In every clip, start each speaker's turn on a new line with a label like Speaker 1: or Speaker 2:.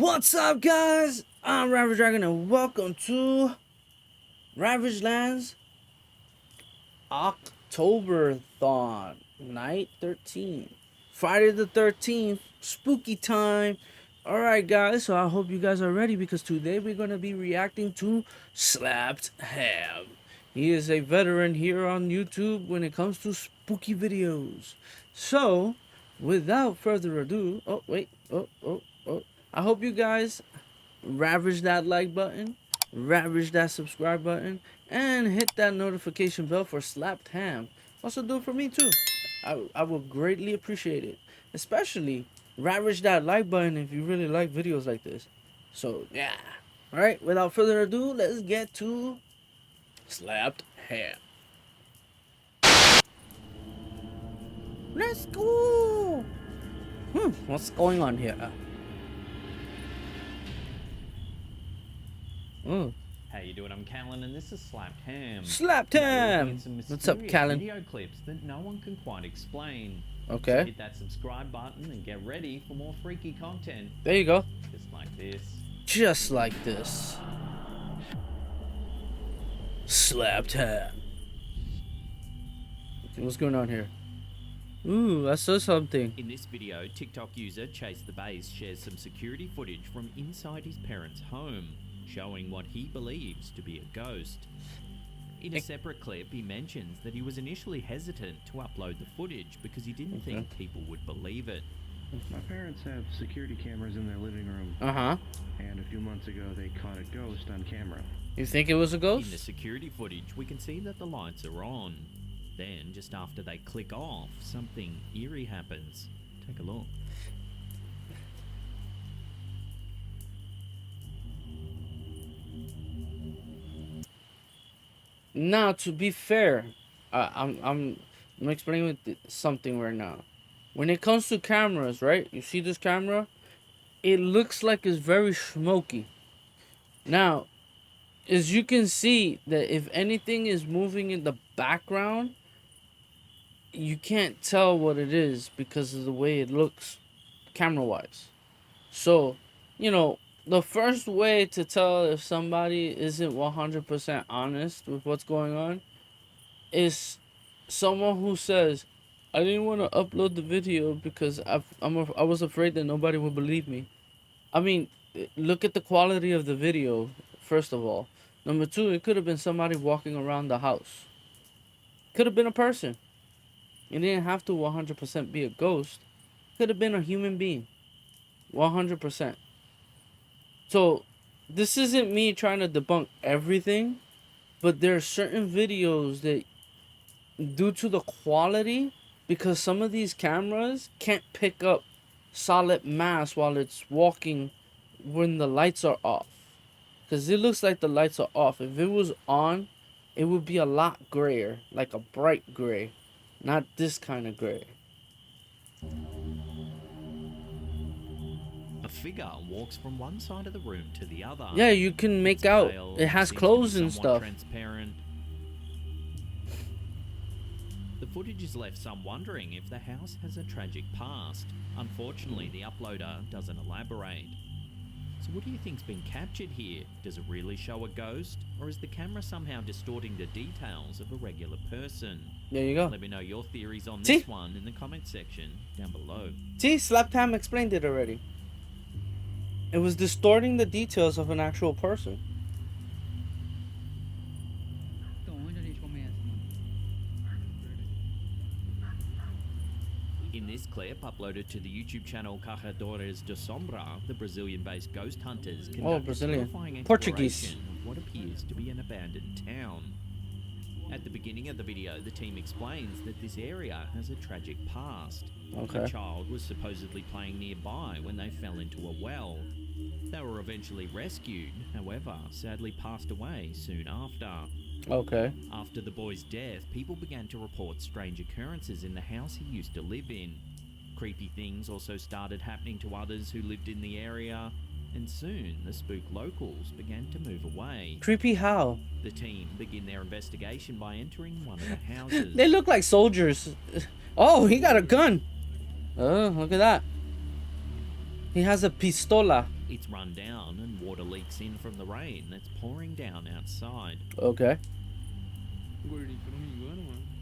Speaker 1: What's up, guys? I'm RavageDragon, and welcome to RavageLand's Octoberthon Night 13. Friday the 13th, spooky time. Alright, guys, so I hope you guys are ready because today we're going to be reacting to Slapped Ham. He is a veteran here on YouTube when it comes to spooky videos. So, without further ado, I hope you guys ravage that like button, ravage that subscribe button, and hit that notification bell for Slapped Ham. Also do it for me too. I will greatly appreciate it. Especially ravage that like button if you really like videos like this. So yeah. Alright, without further ado, let's get to Slapped Ham. Let's go! What's going on here?
Speaker 2: How you doing? I'm Callan, and this is Slapped Ham.
Speaker 1: Slapped Ham! What's up, Callan?
Speaker 2: Video clips that no one can quite explain.
Speaker 1: Okay.
Speaker 2: So hit that subscribe button and get ready for more freaky content.
Speaker 1: There you go.
Speaker 2: Just like this.
Speaker 1: Just like this. Slapped Ham. Okay, what's going on here? Ooh, I saw something.
Speaker 2: In this video, TikTok user Chase the Base shares some security footage from inside his parents' home, showing what he believes to be a ghost. In a separate clip, he mentions that he was initially hesitant to upload the footage because he didn't think people would believe it.
Speaker 3: My parents have security cameras in their living room. And a few months ago, they caught a ghost on camera.
Speaker 1: You think it was a ghost?
Speaker 2: In the security footage, we can see that the lights are on. Then, just after they click off, something eerie happens. Take a look.
Speaker 1: Now, to be fair, I'm explaining something right now. When it comes to cameras, right? You see this camera? It looks like it's very smoky. Now, as you can see, that if anything is moving in the background, you can't tell what it is because of the way it looks camera-wise. So, you know, the first way to tell if somebody isn't 100% honest with what's going on is someone who says, I didn't want to upload the video because I was afraid that nobody would believe me. I mean, look at the quality of the video, first of all. Number two, it could have been somebody walking around the house. Could have been a person. It didn't have to 100% be a ghost. Could have been a human being. 100%. So, this isn't me trying to debunk everything, but there are certain videos that, due to the quality, because some of these cameras can't pick up solid mass while it's walking when the lights are off. Because it looks like the lights are off. If it was on, it would be a lot grayer, like a bright gray. Not this kind of gray.
Speaker 2: A figure walks from one side of the room to the other.
Speaker 1: Yeah, you can make out. It has clothes and stuff.
Speaker 2: Transparent. The footage has left some wondering if the house has a tragic past. Unfortunately, the uploader doesn't elaborate. So what do you think's been captured here? Does it really show a ghost? Or is the camera somehow distorting the details of a regular person?
Speaker 1: There you go.
Speaker 2: Let me know your theories on this one in the comment section down below.
Speaker 1: See, Slapped Ham explained it already. It was distorting the details of an actual person.
Speaker 2: In this clip, uploaded to the YouTube channel Caçadores de Sombra, the Brazilian-based ghost hunters conduct a terrifying
Speaker 1: Portuguese.
Speaker 2: exploration of what appears to be an abandoned town. At the beginning of the video, the team explains that this area has a tragic past. A child was supposedly playing nearby when they fell into a well. They were eventually rescued, however, sadly passed away soon after. After the boy's death, people began to report strange occurrences in the house he used to live in. Creepy things also started happening to others who lived in the area, and soon the spooked locals began to move away.
Speaker 1: Creepy how?
Speaker 2: The team begin their investigation by entering one of the houses.
Speaker 1: They look like soldiers. Oh, he got a gun. Oh, look at that. He has a pistola.
Speaker 2: It's run down and water leaks in from the rain that's pouring down outside.
Speaker 1: Okay.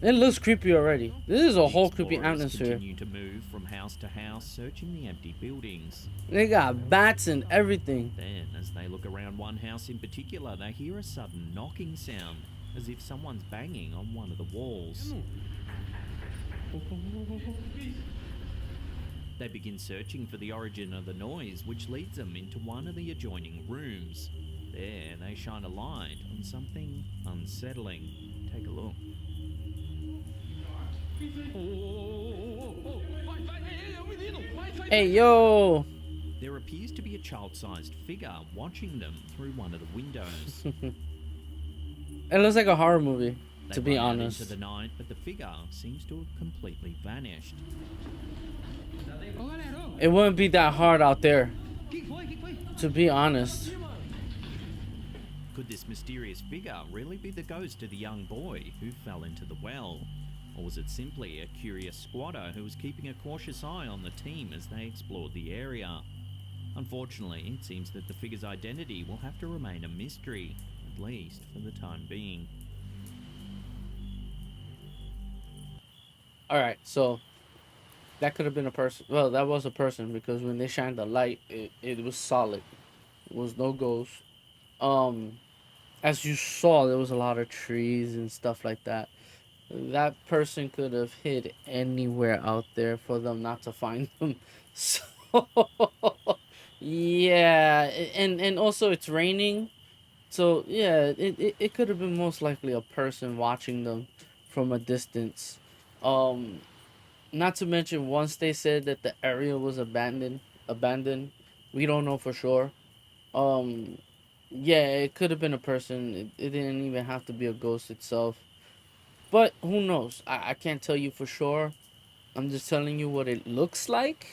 Speaker 1: It looks creepy already. This is a whole creepy
Speaker 2: Explorers
Speaker 1: atmosphere.
Speaker 2: continue to move from house to house, searching the empty buildings.
Speaker 1: They got bats and everything.
Speaker 2: Then, as they look around one house in particular, they hear a sudden knocking sound, as if someone's banging on one of the walls. They begin searching for the origin of the noise, which leads them into one of the adjoining rooms. There, they shine a light on something unsettling. Take a look.
Speaker 1: Hey, yo!
Speaker 2: There appears to be a child-sized figure watching them through one of the windows.
Speaker 1: It looks like a horror movie,
Speaker 2: They
Speaker 1: to be
Speaker 2: run out
Speaker 1: honest.
Speaker 2: into the night, but the figure seems to have completely vanished.
Speaker 1: It wouldn't be that hard out there, to be honest.
Speaker 2: Could this mysterious figure really be the ghost of the young boy who fell into the well? Or was it simply a curious squatter who was keeping a cautious eye on the team as they explored the area? Unfortunately, it seems that the figure's identity will have to remain a mystery, at least for the time being.
Speaker 1: Alright, so that could have been a person. Well, that was a person because when they shined the light, it was solid. It was no ghost. As you saw, there was a lot of trees and stuff like that. That person could have hid anywhere out there for them not to find them. So, yeah, and also it's raining. So, yeah, it could have been most likely a person watching them from a distance. Not to mention, once they said that the area was abandoned, we don't know for sure. Um, yeah, it could have been a person. It didn't even have to be a ghost itself. But who knows? I can't tell you for sure. I'm just telling you what it looks like.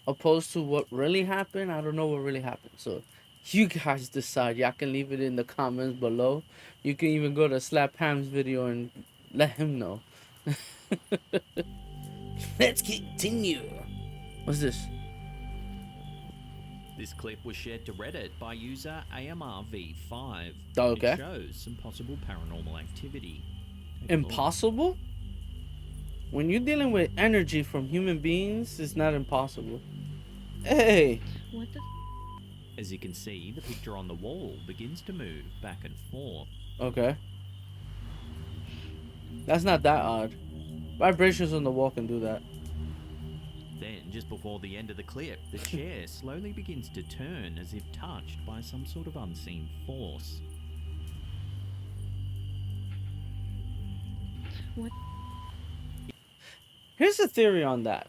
Speaker 1: Opposed to what really happened. I don't know what really happened. So you guys decide. Y'all can leave it in the comments below. You can even go to Slap Ham's video and let him know. Let's continue. What's this?
Speaker 2: This clip was shared to Reddit by user AMRV5.
Speaker 1: Okay.
Speaker 2: It shows some possible paranormal activity. Take a look.
Speaker 1: Impossible? When you're dealing with energy from human beings, it's not impossible. Hey!
Speaker 4: What the?
Speaker 2: As you can see, the picture on the wall begins to move back and forth.
Speaker 1: Okay. That's not that odd. Vibrations on the wall can do that.
Speaker 2: Then, just before the end of the clip, the chair slowly begins to turn as if touched by some sort of unseen force.
Speaker 4: What?
Speaker 1: Here's a theory on that.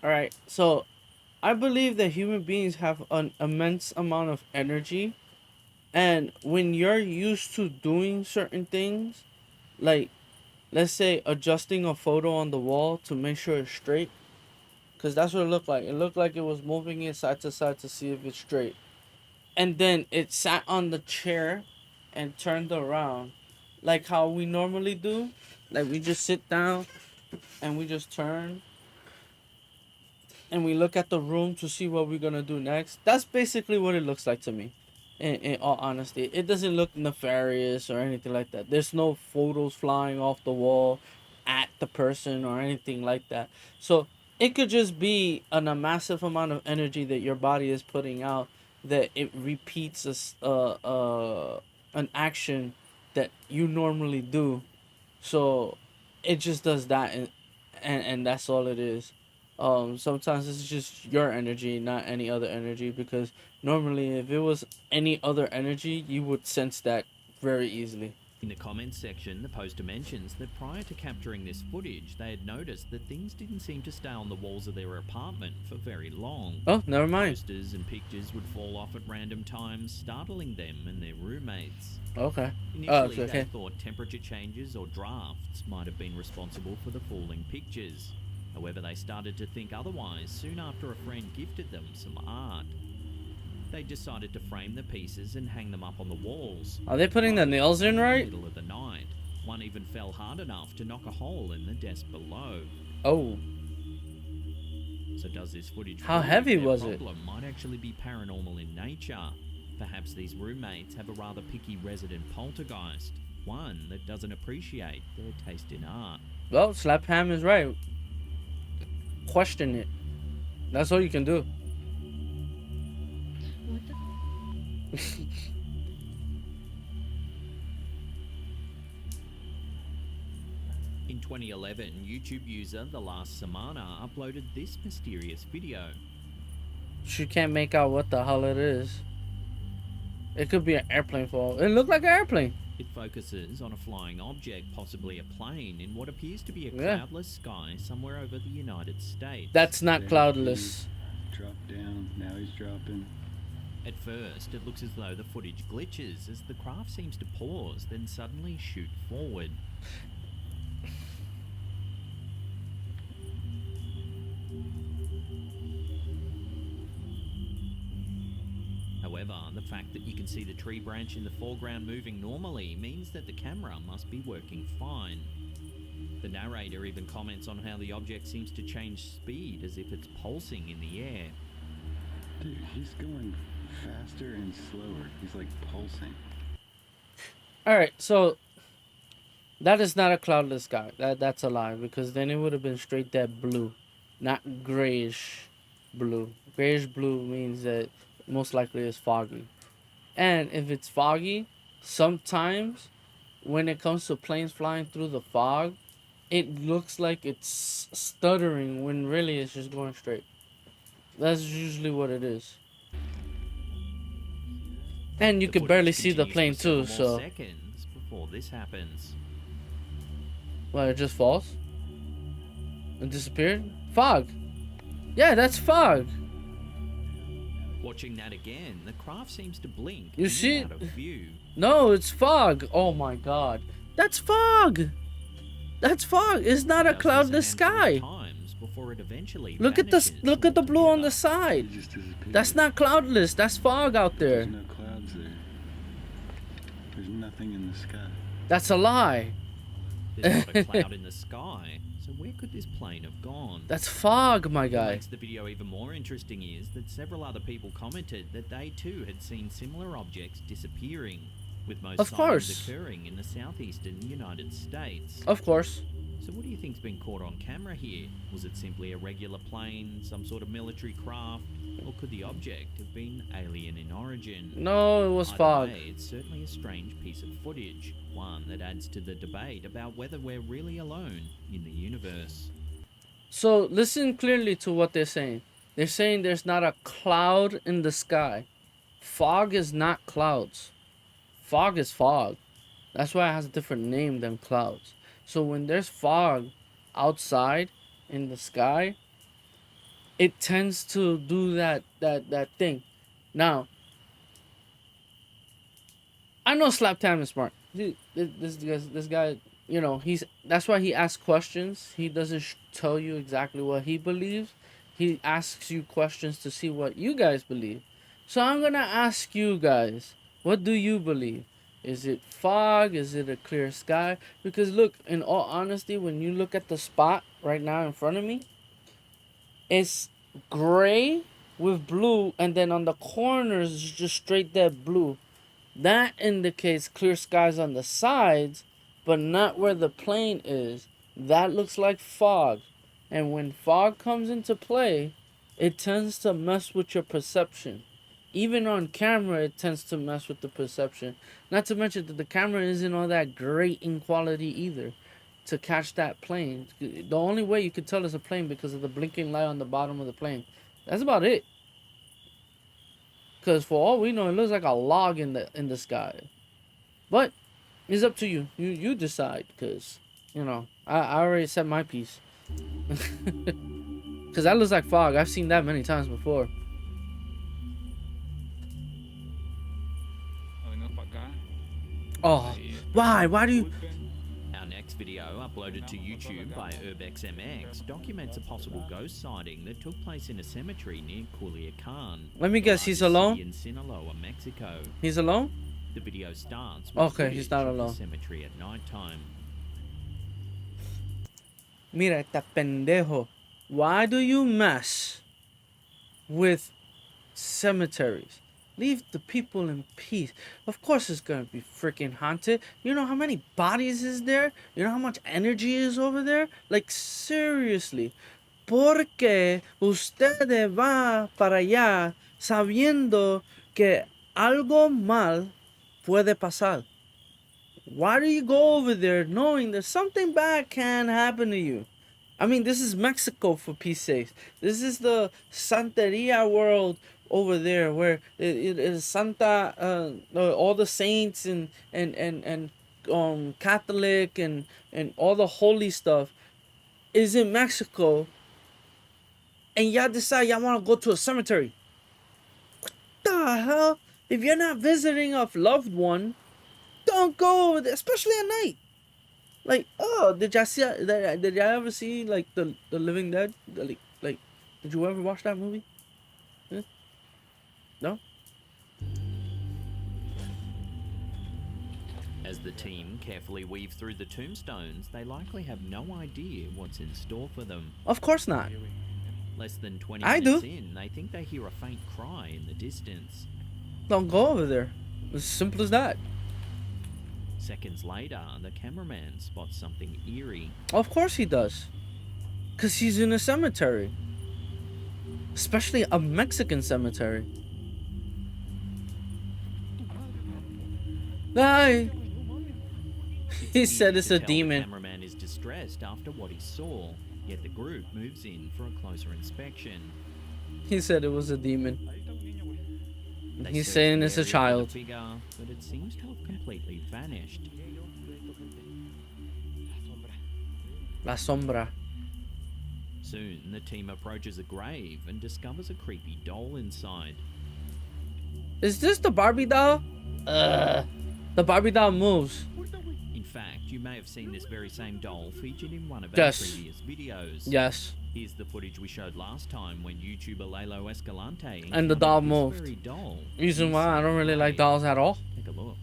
Speaker 1: Alright, so I believe that human beings have an immense amount of energy. And when you're used to doing certain things, like, let's say adjusting a photo on the wall to make sure it's straight. Because that's what it looked like. It looked like it was moving it side to side to see if it's straight. And then it sat on the chair and turned around. Like how we normally do. Like we just sit down and we just turn. And we look at the room to see what we're going to do next. That's basically what it looks like to me. In all honesty. It doesn't look nefarious or anything like that. There's no photos flying off the wall at the person or anything like that. So it could just be a massive amount of energy that your body is putting out that it repeats an action that you normally do. So it just does that and that's all it is. Sometimes it's just your energy, not any other energy, because normally if it was any other energy, you would sense that very easily.
Speaker 2: In the comments section, the poster mentions that prior to capturing this footage, they had noticed that things didn't seem to stay on the walls of their apartment for very long.
Speaker 1: Oh, never mind.
Speaker 2: Posters and pictures would fall off at random times, startling them and their roommates.
Speaker 1: Okay.
Speaker 2: Initially,
Speaker 1: okay.
Speaker 2: they thought temperature changes or drafts might have been responsible for the falling pictures. However, they started to think otherwise soon after a friend gifted them some art. They decided to frame the pieces and hang them up on the walls.
Speaker 1: Are they putting the nails in right?
Speaker 2: In the middle of the night. One even fell hard enough to knock a hole in the desk below.
Speaker 1: Oh.
Speaker 2: So does this footage
Speaker 1: How
Speaker 2: prove
Speaker 1: heavy
Speaker 2: their
Speaker 1: was it?
Speaker 2: problem might actually be paranormal in nature? Perhaps these roommates have a rather picky resident poltergeist, one that doesn't appreciate their taste in art.
Speaker 1: Well, Slap Ham is right. Question it. That's all you can do.
Speaker 4: What the?
Speaker 2: In 2011, YouTube user The Last Samana uploaded this mysterious video.
Speaker 1: She can't make out what the hell it is. It could be an airplane fall. It looked like an airplane.
Speaker 2: It focuses on a flying object, possibly a plane, in what appears to be a
Speaker 1: Yeah.
Speaker 2: cloudless sky somewhere over the United States.
Speaker 1: That's not
Speaker 3: There
Speaker 1: cloudless.
Speaker 3: he dropped down. Now he's dropping.
Speaker 2: At first, it looks as though the footage glitches as the craft seems to pause, then suddenly shoot forward. However, the fact that you can see the tree branch in the foreground moving normally means that the camera must be working fine. The narrator even comments on how the object seems to change speed as if it's pulsing in the air.
Speaker 3: Dude, he's going faster and slower. He's like pulsing.
Speaker 1: Alright, so that is not a cloudless sky. That's a lie, because then it would have been straight dead blue, not grayish blue. Grayish blue means that most likely it's foggy. And if it's foggy, sometimes when it comes to planes flying through the fog, it looks like it's stuttering when really it's just going straight. That's usually what it is. And you
Speaker 2: The
Speaker 1: could
Speaker 2: footage
Speaker 1: barely see the
Speaker 2: continues
Speaker 1: plane
Speaker 2: for
Speaker 1: too,
Speaker 2: several more
Speaker 1: so
Speaker 2: seconds before this happens.
Speaker 1: well, it just falls and disappeared. Fog. Yeah, that's fog.
Speaker 2: Watching that again, the craft seems to blink
Speaker 1: You
Speaker 2: in
Speaker 1: see
Speaker 2: and out of view.
Speaker 1: No, it's fog. Oh my god. That's fog. That's fog. It's not a
Speaker 2: Does this
Speaker 1: cloudless
Speaker 2: handful of
Speaker 1: sky.
Speaker 2: times before it eventually
Speaker 1: Look at the
Speaker 2: vanishes
Speaker 1: look at the blue on the
Speaker 2: altogether.
Speaker 1: side.
Speaker 3: He just disappeared.
Speaker 1: That's not cloudless. That's fog out there.
Speaker 3: There's no clouds there. There's nothing in the sky.
Speaker 1: That's a lie.
Speaker 2: There's not a cloud in the sky, so where could this plane have gone?
Speaker 1: That's fog, my
Speaker 2: What
Speaker 1: guy.
Speaker 2: makes the video even more interesting is that several other people commented that they too had seen similar objects disappearing, with most
Speaker 1: Of
Speaker 2: sightings
Speaker 1: course.
Speaker 2: occurring in the southeastern United States.
Speaker 1: Of course.
Speaker 2: So what do you think's been caught on camera here? Was it simply a regular plane, some sort of military craft, or could the object have been alien in origin?
Speaker 1: No, it was
Speaker 2: Either
Speaker 1: fog.
Speaker 2: way, it's certainly a strange piece of footage, one that adds to the debate about whether we're really alone in the universe.
Speaker 1: So listen clearly to what they're saying. They're saying there's not a cloud in the sky. Fog is not clouds. Fog is fog. That's why it has a different name than clouds. So when there's fog outside in the sky, it tends to do that thing. Now, I know Slap Tam is smart. This guy, you know, that's why he asks questions. He doesn't tell you exactly what he believes. He asks you questions to see what you guys believe. So I'm gonna ask you guys, what do you believe? Is it fog? Is it a clear sky? Because look, in all honesty, when you look at the spot right now in front of me, it's gray with blue, and then on the corners is just straight dead blue. That indicates clear skies on the sides, but not where the plane is. That looks like fog. And when fog comes into play, it tends to mess with your perception. Even on camera, it tends to mess with the perception. Not to mention that the camera isn't all that great in quality either to catch that plane. The only way you could tell it's a plane because of the blinking light on the bottom of the plane. That's about it. Because for all we know, it looks like a log in the sky. But it's up to you. You decide. Because, you know, I already said my piece. Because that looks like fog. I've seen that many times before. Oh, why? Why do you...
Speaker 2: Our next video, uploaded to YouTube by UrbXMX, documents a possible ghost sighting that took place in a cemetery near Culiacan.
Speaker 1: Let me guess, he's alone?
Speaker 2: In Sinaloa, Mexico.
Speaker 1: He's alone?
Speaker 2: The video starts with
Speaker 1: Okay, he's not
Speaker 2: footage of the
Speaker 1: alone.
Speaker 2: cemetery at nighttime.
Speaker 1: Mira, esta pendejo. Why do you mess with cemeteries? Leave the people in peace. Of course it's gonna be freaking haunted. You know how many bodies is there? You know how much energy is over there? Like, seriously. ¿Por qué usted va para allá sabiendo que algo mal puede pasar? Why do you go over there knowing that something bad can happen to you? I mean, this is Mexico, for peace sakes. This is the Santeria world over there, where it is Santa, all the saints and Catholic and all the holy stuff is in Mexico, and y'all decide y'all want to go to a cemetery. What the hell? If you're not visiting a loved one, don't go over there, especially at night. Like, oh, did y'all see? Did y'all ever see like the Living Dead? Like, did you ever watch that movie? Huh? No.
Speaker 2: As the team carefully weave through the tombstones, they likely have no idea what's in store for them.
Speaker 1: Of course not.
Speaker 2: Less than 20
Speaker 1: I
Speaker 2: minutes
Speaker 1: do.
Speaker 2: in, they think they hear a faint cry in the distance.
Speaker 1: Don't go over there. As simple as that.
Speaker 2: Seconds later, the cameraman spots something eerie.
Speaker 1: Of course he does. Cause he's in a cemetery. Especially a Mexican cemetery. Hi. He said it's a demon.
Speaker 2: The cameraman is distressed after what he saw, yet the group moves in for a closer inspection.
Speaker 1: He said it was a demon.
Speaker 2: They
Speaker 1: He's
Speaker 2: search
Speaker 1: saying
Speaker 2: the
Speaker 1: it's a
Speaker 2: area for the
Speaker 1: child.
Speaker 2: figure, but it seems to have completely vanished.
Speaker 1: La sombra.
Speaker 2: Soon, the team approaches a grave and discovers a creepy doll inside.
Speaker 1: Is this the Barbie doll? The Barbie doll moves.
Speaker 2: In fact, you may have seen this very same doll featured in one of our
Speaker 1: Yes.
Speaker 2: previous videos.
Speaker 1: Yes.
Speaker 2: Here's the footage we showed last time when YouTuber Lalo Escalante
Speaker 1: And the doll
Speaker 2: encountered this
Speaker 1: moved.
Speaker 2: very doll.
Speaker 1: Reason why I don't really like dolls at all.
Speaker 2: Take a look.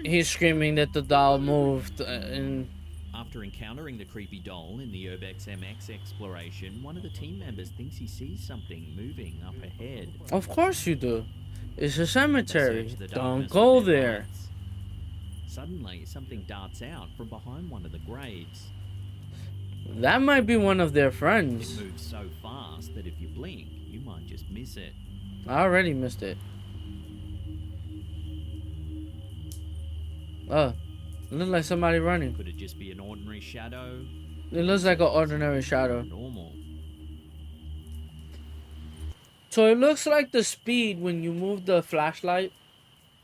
Speaker 1: He's screaming that the doll moved, and
Speaker 2: After encountering the creepy doll in the Urbex MX exploration, one of the team members thinks he sees something moving up ahead.
Speaker 1: of course you do. It's a
Speaker 2: They
Speaker 1: cemetery.
Speaker 2: search the
Speaker 1: Don't
Speaker 2: darkness
Speaker 1: go
Speaker 2: with their
Speaker 1: there.
Speaker 2: lights. Suddenly, something darts out from behind one of the graves.
Speaker 1: That might be one of their
Speaker 2: It
Speaker 1: friends.
Speaker 2: moves so fast that if you blink, you might just miss it.
Speaker 1: I already missed it. Oh, it looks like somebody running.
Speaker 2: Could it just be an ordinary shadow?
Speaker 1: It looks like an ordinary shadow.
Speaker 2: Normal.
Speaker 1: So it looks like the speed when you move the flashlight,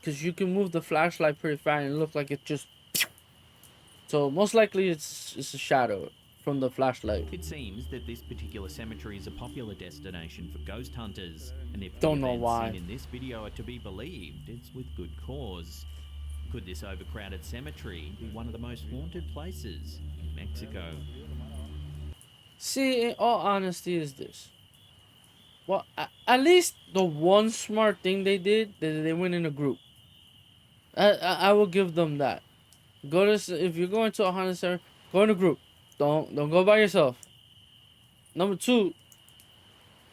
Speaker 1: because you can move the flashlight pretty fast and it looks like it just. So most likely it's a shadow from the flashlight.
Speaker 2: It seems that this particular cemetery is a popular destination for ghost hunters, and if
Speaker 1: Don't
Speaker 2: the
Speaker 1: know
Speaker 2: events
Speaker 1: why.
Speaker 2: seen in this video are to be believed, it's with good cause. Could this overcrowded cemetery be one of the most haunted places in Mexico?
Speaker 1: See, in all honesty, is this. Well, at least the one smart thing they did, they went in a group. I will give them that. If you're going to a haunted cemetery, go in a group. Don't go by yourself. Number two,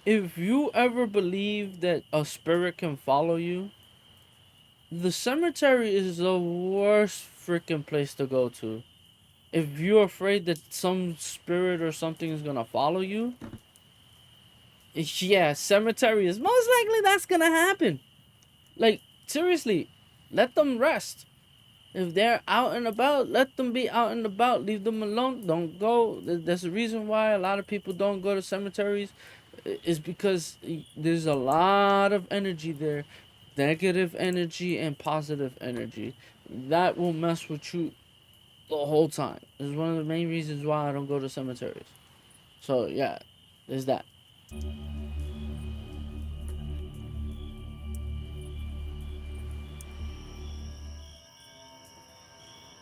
Speaker 1: if you ever believe that a spirit can follow you, the cemetery is the worst freaking place to go to. If you're afraid that some spirit or something is gonna follow you, yeah, cemetery is most likely that's gonna happen. Like, seriously, let them rest. If they're out and about, let them be out and about. Leave them alone. Don't go. There's a reason why a lot of people don't go to cemeteries, is because there's a lot of energy there, negative energy and positive energy, that will mess with you the whole time. It's one of the main reasons why I don't go to cemeteries. So yeah, there's that.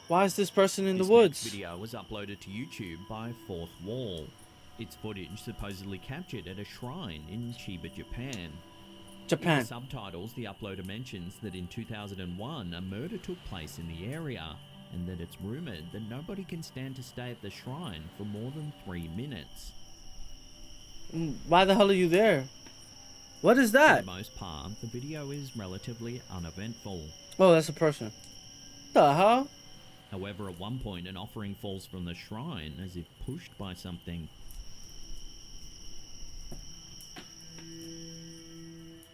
Speaker 1: Why is this person in the
Speaker 2: This
Speaker 1: woods?
Speaker 2: next video was uploaded to YouTube by Fourth Wall. Its footage supposedly captured at a shrine in Chiba, Japan. In
Speaker 1: Japan.
Speaker 2: the subtitles, the uploader mentions that in 2001, a murder took place in the area, and that it's rumored that nobody can stand to stay at the shrine for more than 3 minutes.
Speaker 1: Why the hell are you there? What is
Speaker 2: For
Speaker 1: that?
Speaker 2: the most part, the video is relatively uneventful.
Speaker 1: Oh, that's a person. What the hell?
Speaker 2: However, at one point, an offering falls from the shrine as if pushed by something.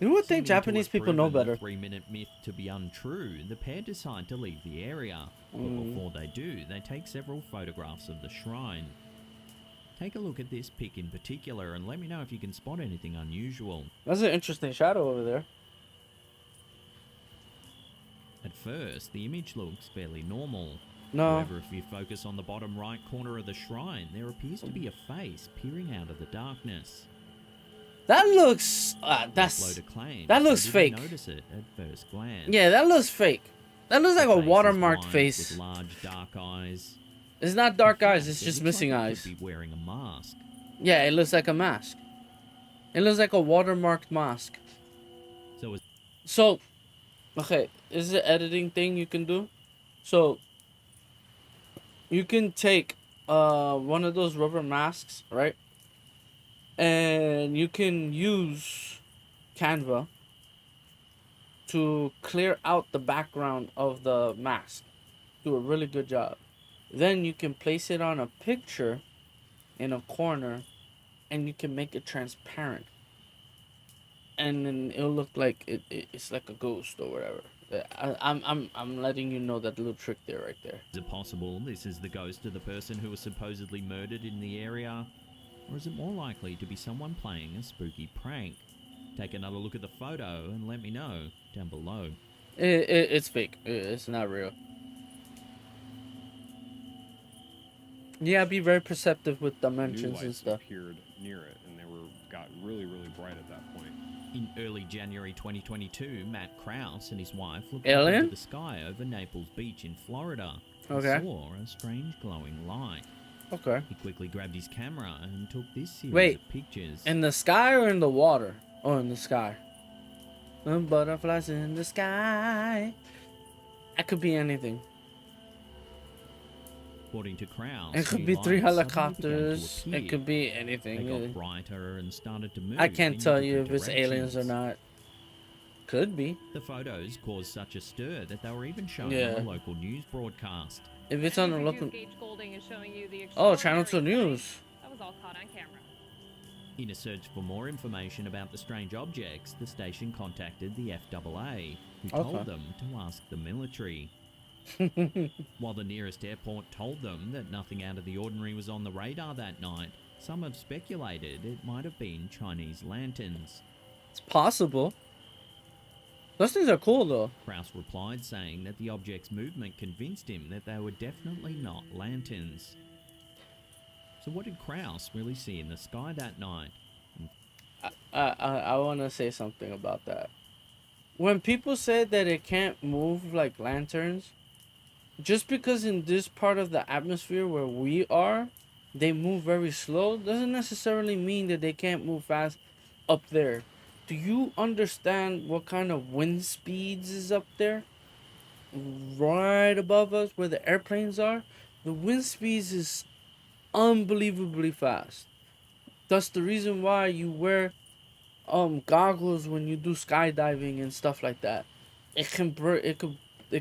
Speaker 1: You would
Speaker 2: Seeming
Speaker 1: think
Speaker 2: to
Speaker 1: Japanese
Speaker 2: have
Speaker 1: people know
Speaker 2: proven
Speaker 1: better.
Speaker 2: The 3-minute myth to be untrue, the pair decide to leave the area. But before they do, they take several photographs of the shrine. Take a look at this pic in particular and let me know if you can spot anything unusual.
Speaker 1: That's an interesting shadow over there.
Speaker 2: At first, the image looks fairly normal.
Speaker 1: No.
Speaker 2: However, if you focus on the bottom right corner of the shrine, there appears to be a face peering out of the darkness.
Speaker 1: That looks
Speaker 2: Uploader
Speaker 1: that
Speaker 2: claims
Speaker 1: looks
Speaker 2: they
Speaker 1: fake.
Speaker 2: didn't notice it at first glance.
Speaker 1: Yeah, that looks fake. That looks like
Speaker 2: The
Speaker 1: a
Speaker 2: face is
Speaker 1: watermarked
Speaker 2: wide
Speaker 1: face.
Speaker 2: with large dark eyes.
Speaker 1: It's not dark
Speaker 2: In
Speaker 1: eyes,
Speaker 2: fact,
Speaker 1: it's
Speaker 2: it
Speaker 1: just
Speaker 2: looks
Speaker 1: missing
Speaker 2: like it
Speaker 1: eyes.
Speaker 2: could be wearing a mask.
Speaker 1: Yeah, it looks like a mask. It looks like a watermarked mask. So, okay, this is an editing thing you can do. So, you can take one of those rubber masks, right? And you can use Canva to clear out the background of the mask. Do a really good job. Then you can place it on a picture in a corner and you can make it transparent. And then it'll look like it's like a ghost or whatever. I'm letting you know that little trick there right there.
Speaker 2: Is it possible this is the ghost of the person who was supposedly murdered in the area? Or is it more likely to be someone playing a spooky prank? Take another look at the photo and let me know down below.
Speaker 1: It's fake. It's not real. Yeah, be very perceptive with dimensions and stuff.
Speaker 4: Appeared near it, and they got really, really bright at that point.
Speaker 2: In early January 2022, Matt Krause and his wife looked up
Speaker 1: Alien?
Speaker 2: into the sky over Naples Beach in Florida and
Speaker 1: Okay.
Speaker 2: saw a strange glowing light.
Speaker 1: Okay.
Speaker 2: He quickly grabbed his camera and took this series
Speaker 1: Wait,
Speaker 2: of pictures.
Speaker 1: in the sky or in the water? Oh, in the sky. Butterflies in the sky. That could be anything.
Speaker 2: According to Krause,
Speaker 1: It could
Speaker 2: new
Speaker 1: be
Speaker 2: lights
Speaker 1: 3
Speaker 2: suddenly began to
Speaker 1: helicopters. It
Speaker 2: appear.
Speaker 1: could be
Speaker 2: They
Speaker 1: anything.
Speaker 2: got brighter and started to move
Speaker 1: I can't
Speaker 2: in
Speaker 1: tell you if
Speaker 2: different
Speaker 1: it's aliens or
Speaker 2: directions.
Speaker 1: not. Could be.
Speaker 2: The photos caused such a stir that they were even shown
Speaker 1: Yeah.
Speaker 2: on a local news broadcast.
Speaker 1: If it's on the local.
Speaker 5: Gage Golding is showing you the
Speaker 1: Oh, Channel 2
Speaker 5: extraordinary
Speaker 1: News.
Speaker 5: sight that was all caught on camera.
Speaker 2: In a search for more information about the strange objects, the station contacted the FAA, who told
Speaker 1: Okay.
Speaker 2: them to ask the military. While the nearest airport told them that nothing out of the ordinary was on the radar that night, some have speculated it might have been Chinese lanterns.
Speaker 1: It's possible. Those things are cool though.
Speaker 2: Krause replied saying that the object's movement convinced him that they were definitely not lanterns. So what did Krause really see in the sky that night?
Speaker 1: I want to say something about that. When people say that it can't move like lanterns, just because in this part of the atmosphere where we are, they move very slow, doesn't necessarily mean that they can't move fast up there. Do you understand what kind of wind speeds is up there? Right above us where the airplanes are, the wind speeds is unbelievably fast. That's the reason why you wear goggles when you do skydiving and stuff like that. It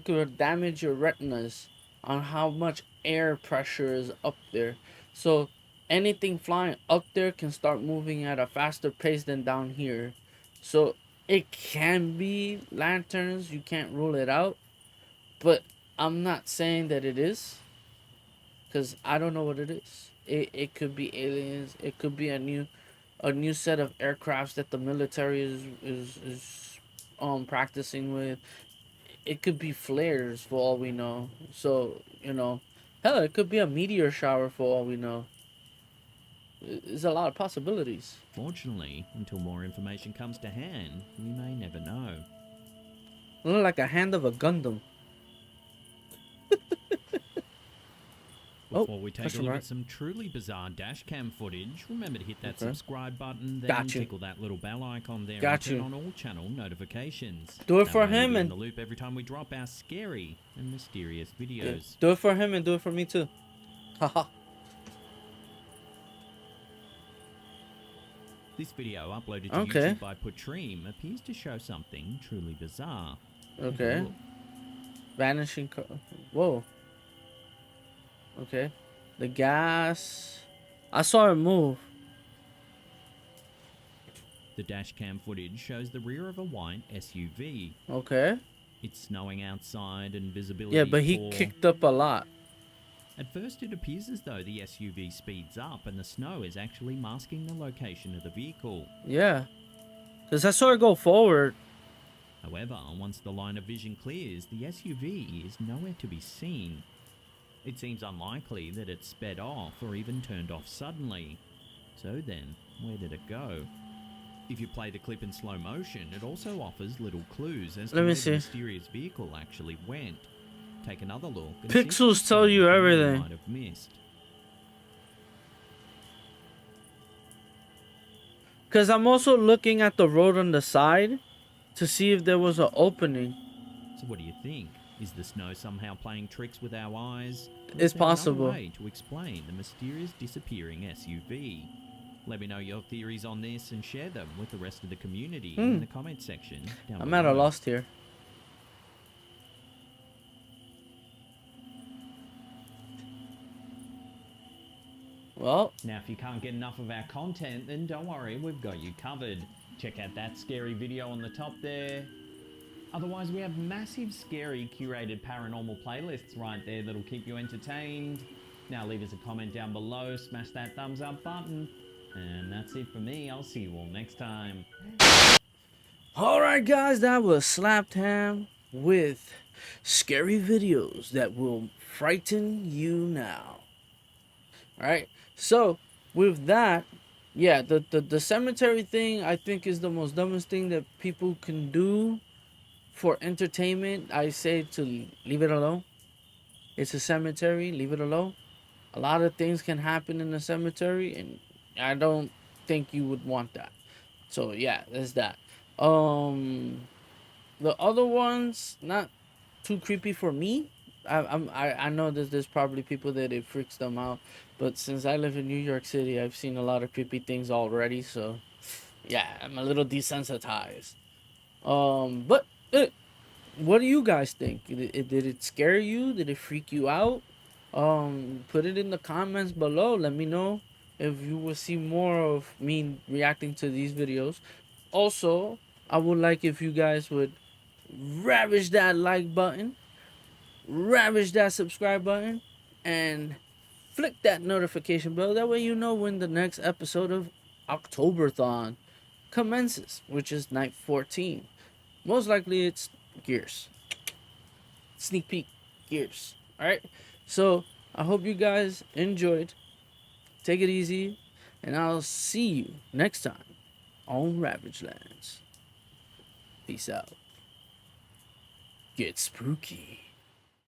Speaker 1: could damage your retinas on how much air pressure is up there. So anything flying up there can start moving at a faster pace than down here. So it can be lanterns, you can't rule it out. But I'm not saying that it is, because I don't know what it is. It could be aliens. It could be a new set of aircrafts that the military is practicing with. It could be flares for all we know. So, hell, it could be a meteor shower for all we know. There's a lot of possibilities.
Speaker 2: Fortunately, until more information comes to hand, we may never know.
Speaker 1: Look like a hand of a Gundam.
Speaker 2: Before we take a
Speaker 1: question
Speaker 2: look
Speaker 1: mark.
Speaker 2: at some truly bizarre dash cam footage, remember to hit that
Speaker 1: Okay.
Speaker 2: subscribe button, then
Speaker 1: Got you.
Speaker 2: tickle that little bell icon there
Speaker 1: Got
Speaker 2: and turn
Speaker 1: you.
Speaker 2: on all channel notifications.
Speaker 1: Do it
Speaker 2: That
Speaker 1: for
Speaker 2: way you'll
Speaker 1: him
Speaker 2: be in
Speaker 1: and-
Speaker 2: the loop every time we drop our scary and mysterious videos.
Speaker 1: Do it for him and do it for me too. Haha.
Speaker 2: This video, uploaded to
Speaker 1: Okay.
Speaker 2: YouTube by Putream, appears to show something truly bizarre. Take a
Speaker 1: Okay.
Speaker 2: look.
Speaker 1: Vanishing car. Whoa. Okay. The gas. I saw it move.
Speaker 2: The dash cam footage shows the rear of a white SUV.
Speaker 1: Okay.
Speaker 2: It's snowing outside and visibility
Speaker 1: Yeah, but he
Speaker 2: poor.
Speaker 1: kicked up a lot.
Speaker 2: At first, it appears as though the SUV speeds up and the snow is actually masking the location of the vehicle.
Speaker 1: Yeah. Because I saw it go forward.
Speaker 2: However, once the line of vision clears, the SUV is nowhere to be seen. It seems unlikely that it sped off or even turned off suddenly. So then, where did it go? If you play the clip in slow motion, it also offers little clues as to
Speaker 1: Let me
Speaker 2: where
Speaker 1: see.
Speaker 2: the mysterious vehicle actually went. Take another look. And see if
Speaker 1: Pixels
Speaker 2: there's
Speaker 1: tell you
Speaker 2: something
Speaker 1: everything.
Speaker 2: might have missed.
Speaker 1: Because I'm also looking at the road on the side to see if there was an opening.
Speaker 2: So what do you think? Is the snow somehow playing tricks with our eyes? Or
Speaker 1: It's
Speaker 2: is there another
Speaker 1: possible.
Speaker 2: way to explain the mysterious disappearing SUV? Let me know your theories on this and share them with the rest of the community in the comment section down
Speaker 1: I'm at a
Speaker 2: below.
Speaker 1: loss here. Well,
Speaker 2: Now, if you can't get enough of our content, then don't worry, we've got you covered. Check out that scary video on the top there. Otherwise, we have massive, scary, curated paranormal playlists right there that'll keep you entertained. Now, leave us a comment down below, smash that thumbs up button. And that's it for me. I'll see you all next time.
Speaker 1: alright guys, that was Slapped Ham with scary videos that will frighten you now. Alright, so with that, yeah, the cemetery thing I think is the most dumbest thing that people can do for entertainment. I say to leave it alone. It's a cemetery, leave it alone. A lot of things can happen in the cemetery, and I don't think you would want that. So yeah, there's that. The other ones not too creepy for me. I know that there's probably people that it freaks them out, but since I live in New York City, I've seen a lot of creepy things already. So yeah, I'm a little desensitized. But what do you guys think? Did it scare you? Did it freak you out? Put it in the comments below. Let me know if you will see more of me reacting to these videos. Also, I would like if you guys would ravage that like button, ravage that subscribe button, and flick that notification bell. That way you know when the next episode of Octoberthon commences, which is night 14. Most likely it's Gears. Sneak peek, Gears. Alright? So, I hope you guys enjoyed. Take it easy, and I'll see you next time on Ravage Lands. Peace out. Get spooky.